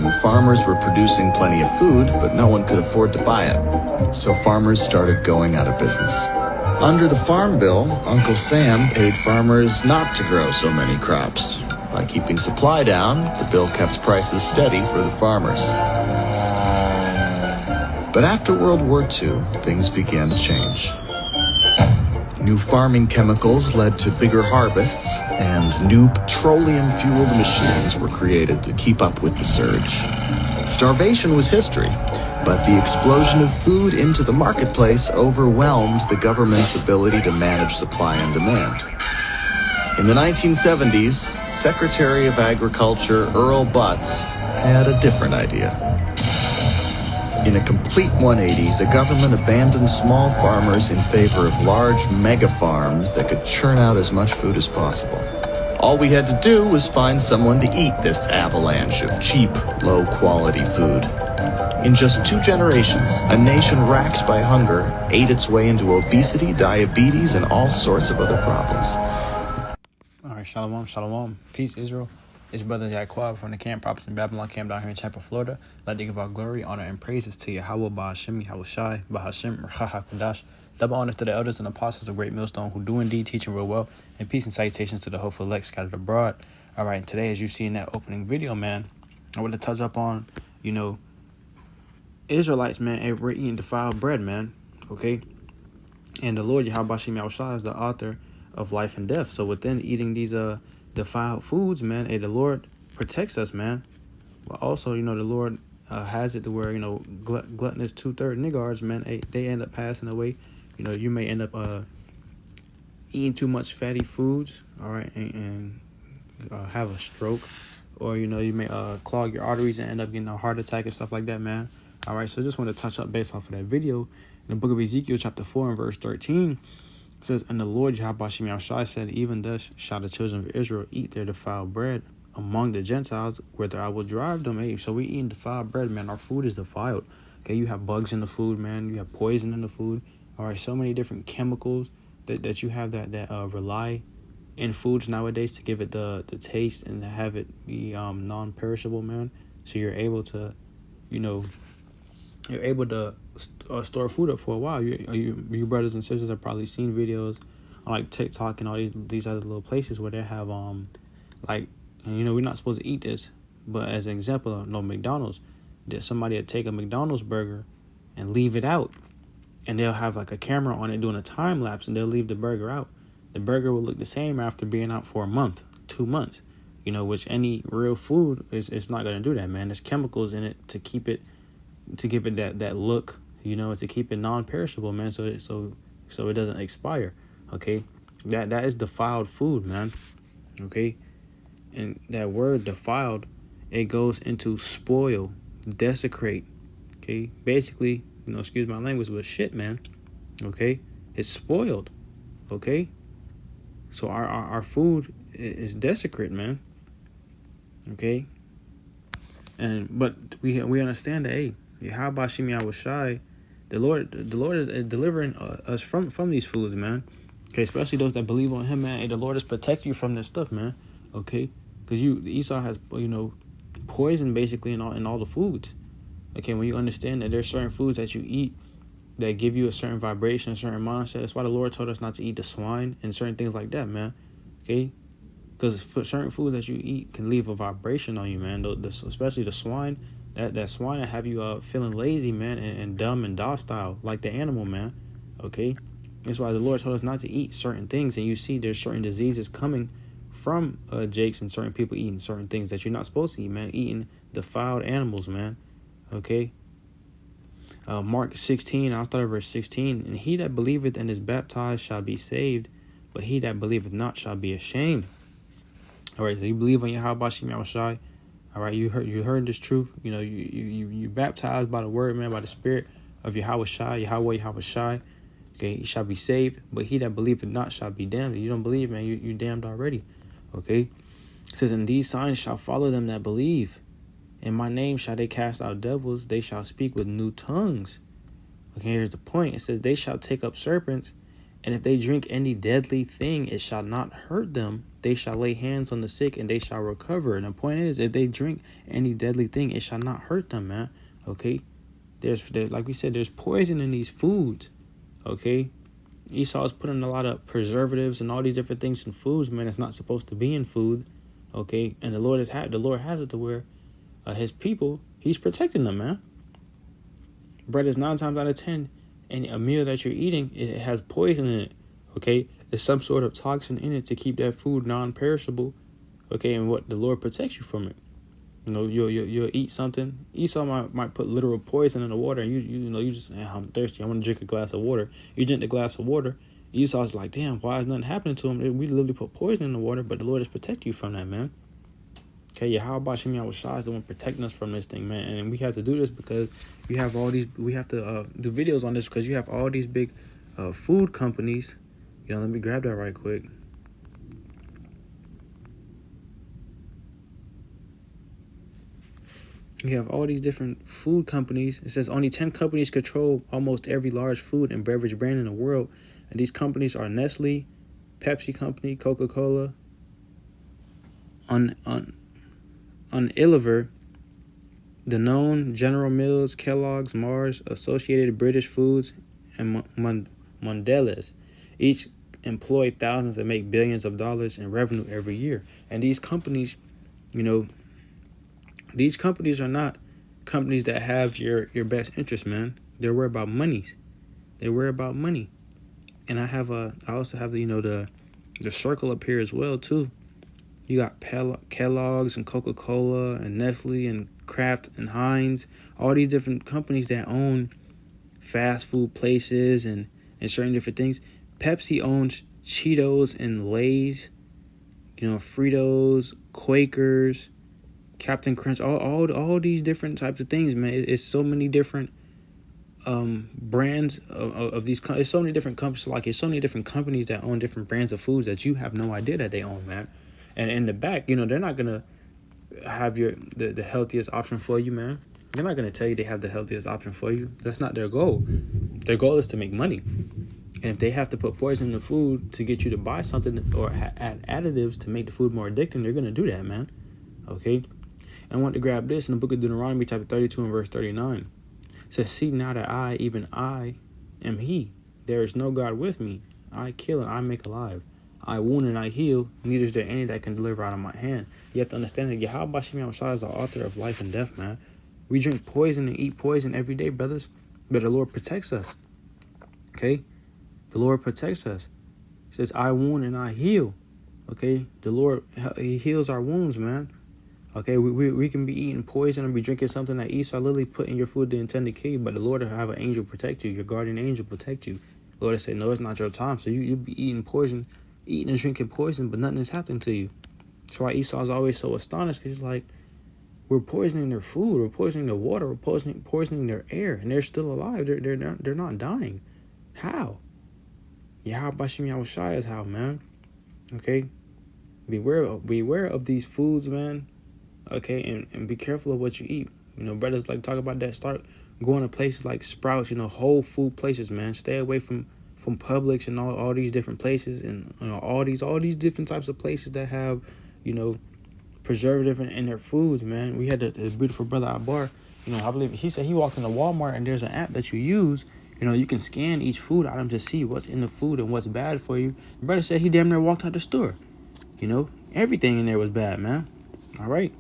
and farmers were producing plenty of food, but no one could afford to buy it. So farmers started going out of business. Under the Farm Bill, Uncle Sam paid farmers not to grow so many crops. By keeping supply down, the bill kept prices steady for the farmers. But after World War II, things began to change. New farming chemicals led to bigger harvests, and new petroleum-fueled machines were created to keep up with the surge. Starvation was history, but the explosion of food into the marketplace overwhelmed the government's ability to manage supply and demand. In the 1970s, Secretary of Agriculture Earl Butz had a different idea. In a complete 180, the government abandoned small farmers in favor of large mega farms that could churn out as much food as possible. All we had to do was find someone to eat this avalanche of cheap, low-quality food. In just 2 generations, a nation racked by hunger ate its way into obesity, diabetes, and all sorts of other problems. All right, shalom. Peace, Israel. It's your brother Yaquab from the Camp Prophets in Babylon camp down here in Tampa, Florida. I'd like to give our glory, honor, and praises to Yahweh, Bahashim, Yahushai, Bahashim, Rachaha, Kudash. Double honors to the elders and apostles of Great Millstone who do indeed teach and real well. And peace and salutations to the hopeful elect scattered abroad. All right, today, as you see in that opening video, man, I want to touch up on, Israelites, man, were eating defiled bread, man, okay? And the Lord, Yahweh, Yahushai, is the author of life and death. So within eating these defiled foods, man, the Lord protects us, man. But also, the Lord has it to where, gluttonous 2/3 niggards, man, they end up passing away. You may end up eating too much fatty foods, all right, and have a stroke, or you may clog your arteries and end up getting a heart attack and stuff like that, man. All right, so just want to touch up based off of that video. In the book of Ezekiel, chapter 4 and verse 13, it says, "And the Lord Yahweh Shai said, even thus shall the children of Israel eat their defiled bread among the Gentiles, whither I will drive them." Hey, so we eating defiled bread, man. Our food is defiled. Okay, you have bugs in the food, man. You have poison in the food. All right, so many different chemicals that you have that rely in foods nowadays to give it the taste and to have it be non-perishable, man. So you're able to, store food up for a while. You brothers and sisters have probably seen videos on like TikTok and all these other little places where they have we're not supposed to eat this, but as an example, McDonald's, that somebody would take a McDonald's burger and leave it out, and they'll have like a camera on it doing a time lapse, and they'll leave the burger out. The burger will look the same after being out for a month, 2 months, which any real food is not going to do that, man. There's chemicals in it to keep it, to give it that look, to keep it non-perishable, man, so it doesn't expire. Okay, that is defiled food, man. Okay, and that word defiled, it goes into spoil, desecrate. Okay, basically, excuse my language, but shit, man. Okay, it's spoiled. Okay, so our food is desecrate, man. Okay, but we understand that, hey, Yahweh Yahushai, the Lord is delivering us from these foods, man. Okay, especially those that believe on Him, man. Hey, the Lord is protecting you from this stuff, man. Okay, because Esau has poison basically in all the foods. Okay, when you understand that there's certain foods that you eat that give you a certain vibration, a certain mindset. That's why the Lord told us not to eat the swine and certain things like that, man. Okay, because certain foods that you eat can leave a vibration on you, man. Especially the swine. That swine that have you feeling lazy, man, and dumb and docile like the animal, man. Okay, that's why the Lord told us not to eat certain things, and you see there's certain diseases coming from Jakes and certain people eating certain things that you're not supposed to eat, man. Eating defiled animals, man. Okay. Mark 16, I'll start at verse 16. "And he that believeth and is baptized shall be saved, but he that believeth not shall be ashamed." All right, so you believe on Yahweh Yahushai. All right, you heard this truth. You baptized by the word, man, by the spirit of Yahweh Yahushai. Okay, he shall be saved, but he that believeth not shall be damned. If you don't believe, man, you damned already. Okay, it says, "And these signs shall follow them that believe. In my name shall they cast out devils. They shall speak with new tongues." Okay, here's the point. It says, "They shall take up serpents, and if they drink any deadly thing, it shall not hurt them. they shall lay hands on the sick and they shall recover. And the point is, if they drink any deadly thing, it shall not hurt them, man. Okay? There's like we said, there's poison in these foods. Okay? Esau is putting a lot of preservatives and all these different things in foods, man. It's not supposed to be in food. Okay? And the Lord has it to where his people, he's protecting them, man. Bread is 9 times out of 10, and a meal that you're eating, it has poison in it. Okay? There's some sort of toxin in it to keep that food non-perishable. Okay? And what the Lord protects you from it. You know, you'll eat something. Esau might put literal poison in the water, and you just, I'm thirsty, I want to drink a glass of water. You drink the glass of water. Esau's like, damn, why is nothing happening to him? We literally put poison in the water, but the Lord is protecting you from that, man. Okay, Yahweh Shem Yahushua is the one protecting us from this thing, man. And we have to do this because we have to do videos on this because you have all these big food companies. You know, let me grab that right quick. You have all these different food companies. It says only 10 companies control almost every large food and beverage brand in the world. And these companies are Nestle, Pepsi Company, Coca-Cola, Unilever, Danone, General Mills, Kellogg's, Mars, Associated British Foods, and Mondelez. Each employ thousands and make billions of dollars in revenue every year. And these companies, you know, these companies are not companies that have your best interest, man. They're worried about monies. They worry about money. And I also have the circle up here as well too. You got Kellogg's and Coca-Cola and Nestle and Kraft and Heinz, all these different companies that own fast food places and certain different things. Pepsi owns Cheetos and Lay's, you know, Fritos, Quakers, Captain Crunch, all these different types of things, man. It's so many different brands of these. It's so many different companies. Like, it's so many different companies that own different brands of foods that you have no idea that they own, man. And in the back, you know, they're not gonna have the healthiest option for you, man. They're not gonna tell you they have the healthiest option for you. That's not their goal. Their goal is to make money. And if they have to put poison in the food to get you to buy something or add additives to make the food more addicting, they're gonna do that, man. Okay. And I want to grab this in the book of Deuteronomy, chapter 32 and verse 39. It says, "See now that I, even I, am He. There is no God with me. I kill and I make alive. I wound and I heal. Neither is there any that can deliver out of my hand." You have to understand that Yahweh Shem Yahushua is the author of life and death, man. We drink poison and eat poison every day, brothers. But the Lord protects us. Okay? The Lord protects us. He says, "I wound and I heal." Okay? The Lord, He heals our wounds, man. Okay, we can be eating poison and be drinking something that Esau literally put in your food to intend to kill you, but the Lord will have an angel protect you, your guardian angel protect you. The Lord will say, no, it's not your time. So you'll be eating and drinking poison, but nothing is happening to you. That's why Esau is always so astonished, because he's like, we're poisoning their food, we're poisoning their water, we're poisoning their air, and they're still alive. They're not dying. How? Yahweh Shem Yahushua is how, man. Okay? Beware of these foods, man. Okay, and be careful of what you eat. You know, brothers like talk about that. Start going to places like Sprouts, you know, whole food places, man. Stay away from Publix and all these different places, and you know, all these different types of places that have, you know, preservative in their foods, man. We had this beautiful brother Abar, you know, I believe he said he walked into Walmart and there's an app that you use. You know, you can scan each food item to see what's in the food and what's bad for you. The brother said he damn near walked out the store. You know, everything in there was bad, man. All right.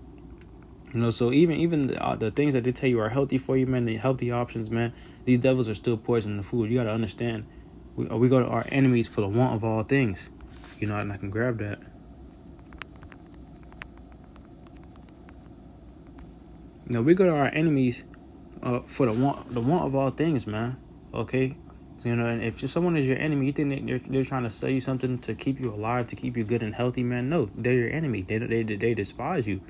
You know, so even the things that they tell you are healthy for you, man, the healthy options, man, these devils are still poisoning the food. You got to understand, we go to our enemies for the want of all things. You know, and I can grab that. You know, we go to our enemies for the want of all things, man. Okay? So, you know, and if someone is your enemy, you think that they're trying to sell you something to keep you alive, to keep you good and healthy, man. No, they're your enemy. They despise you.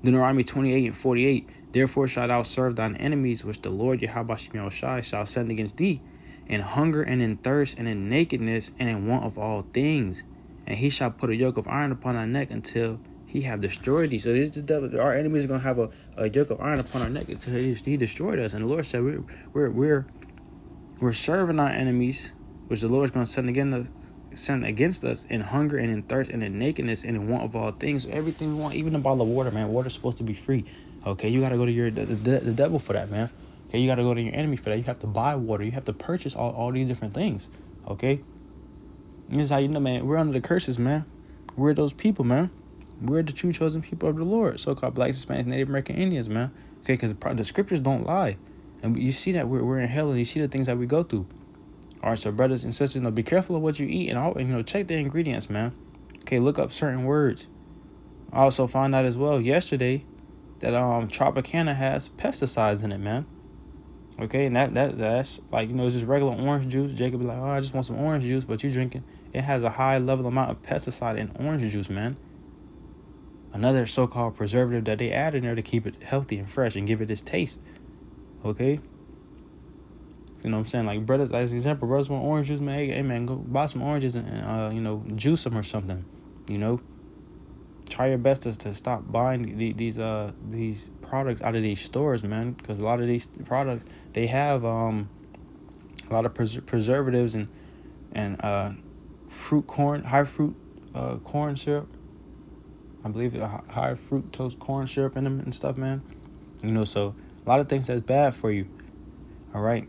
Deuteronomy 28 and 48. "Therefore shalt thou serve thine enemies, which the Lord Yahweh Shem Yahushua shall send against thee, in hunger and in thirst and in nakedness and in want of all things. And he shall put a yoke of iron upon thy neck until he have destroyed thee." So this the devil. Our enemies are gonna have a yoke of iron upon our neck until he destroyed us. And the Lord said we're serving our enemies, which the Lord is gonna sent against us in hunger and in thirst and in nakedness and in want of all things. Everything we want, even a bottle of water, man. Water's supposed to be free. Okay, you got to go to the devil for that, man. Okay, you got to go to your enemy for that. You have to buy water. You have to purchase all these different things. Okay, this is how you know, man. We're under the curses, man. We're those people, man. We're the true chosen people of the Lord, so-called Blacks, Hispanics, Native American Indians, man. Okay, because the scriptures don't lie, and you see that we're in hell, and you see the things that we go through. All right, so brothers and sisters, be careful of what you eat, and check the ingredients, man. Okay, look up certain words. I also found out as well yesterday that Tropicana has pesticides in it, man. Okay, and that's like, it's just regular orange juice. Jacob be like, oh, I just want some orange juice, but you drinking, it has a high level amount of pesticide in orange juice, man. Another so-called preservative that they add in there to keep it healthy and fresh and give it its taste. Okay. You know what I'm saying? Like, brothers, as an example, brothers want orange juice, man. Hey, man, go buy some oranges and juice them or something. Try your best to stop buying these products out of these stores, man, because a lot of these products, they have a lot of preservatives and high fruit corn syrup. I believe high fructose corn syrup in them and stuff, man. So a lot of things that's bad for you. All right.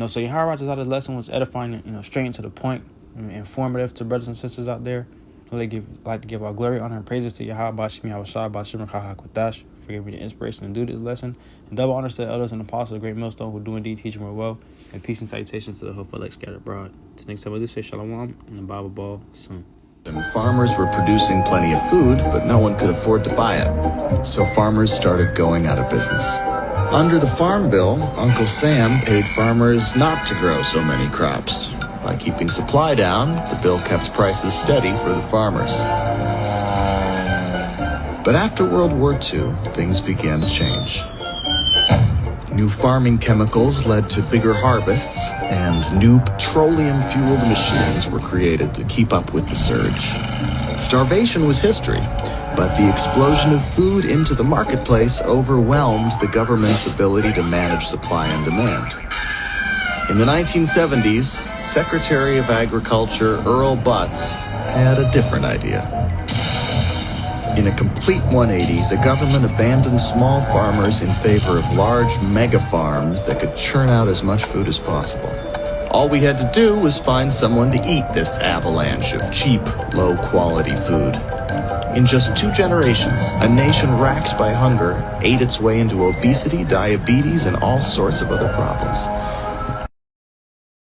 So Yahweh out of the lesson was edifying, straight and to the point, informative to brothers and sisters out there. I'd like to give all glory, honor, and praises to Yahweh, Bashim, Yahweh Shai, Bashim, Chahakwadash, for giving me the inspiration to do this lesson. And double honors to the elders and apostles of the great millstone who do indeed teach more well. And peace and salutations to the whole elect scattered abroad. Till next time, I do say Shalom and the Bible ball soon. And farmers were producing plenty of food, but no one could afford to buy it. So farmers started going out of business. Under the Farm Bill, Uncle Sam paid farmers not to grow so many crops. By keeping supply down, the bill kept prices steady for the farmers. But after World War II, things began to change. New farming chemicals led to bigger harvests, and new petroleum-fueled machines were created to keep up with the surge. Starvation was history, but the explosion of food into the marketplace overwhelmed the government's ability to manage supply and demand. In the 1970s, Secretary of Agriculture Earl Butz had a different idea. In a complete 180, the government abandoned small farmers in favor of large mega farms that could churn out as much food as possible. All we had to do was find someone to eat this avalanche of cheap, low-quality food. In just 2 generations, a nation racked by hunger ate its way into obesity, diabetes, and all sorts of other problems.